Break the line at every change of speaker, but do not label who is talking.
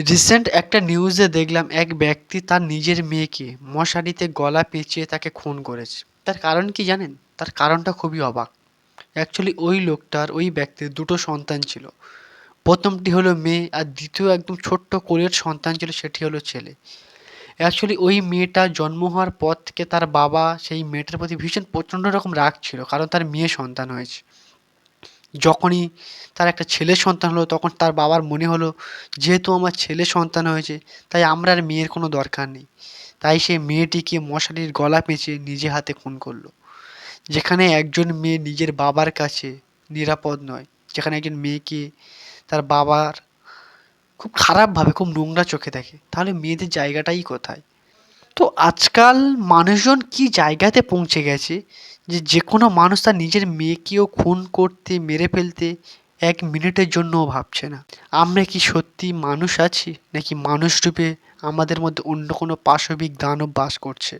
Recent একটা নিউজে দেখলাম এক ব্যক্তি তার নিজের মেয়েকে মশারিতে গলা পেঁচিয়ে তাকে খুন করেছে। তার কারণ কি জানেন? তার কারণটা খুবই অবাক। অ্যাকচুয়ালি ওই লোকটার, ওই ব্যক্তির দুটো সন্তান ছিল। প্রথমটি হলো মেয়ে আর দ্বিতীয় একদম ছোট্ট কোলের সন্তান ছিল, সেটি হলো ছেলে। অ্যাকচুয়ালি ওই মেয়েটা জন্ম হওয়ার পর থেকে তার বাবা সেই মেয়েটার প্রতি ভীষণ প্রচণ্ড রকম রাগ ছিল, কারণ তার মেয়ে সন্তান হয়েছে। যখনই তার একটা ছেলে সন্তান হলো তখন তার বাবার মনে হলো, যেহেতু আমার ছেলে সন্তান হয়েছে তাই আমরা আর মেয়ের কোনো দরকার নেই। তাই সে মেয়েটিকে মশারির গলা পেঁচিয়ে নিজে হাতে খুন করলো। যেখানে একজন মেয়ে নিজের বাবার কাছে নিরাপদ নয়, যেখানে একজন মেয়েকে তার বাবার খুব খারাপভাবে, খুব নোংরা চোখে দেখে, তাহলে মেয়েদের জায়গাটাই কোথায়? তো আজকাল মানুষজন কি জায়গাতে পৌঁছে গেছে যে যে কোনো মানুষ তার নিজের মেয়েকেও খুন করতে, মেরে ফেলতে এক মিনিটের জন্যও ভাবছে না। আমরা কি সত্যি মানুষ আছি, নাকি মানুষ রূপে আমাদের মধ্যে অন্য কোনো পাশবিক দানব বাস করছে?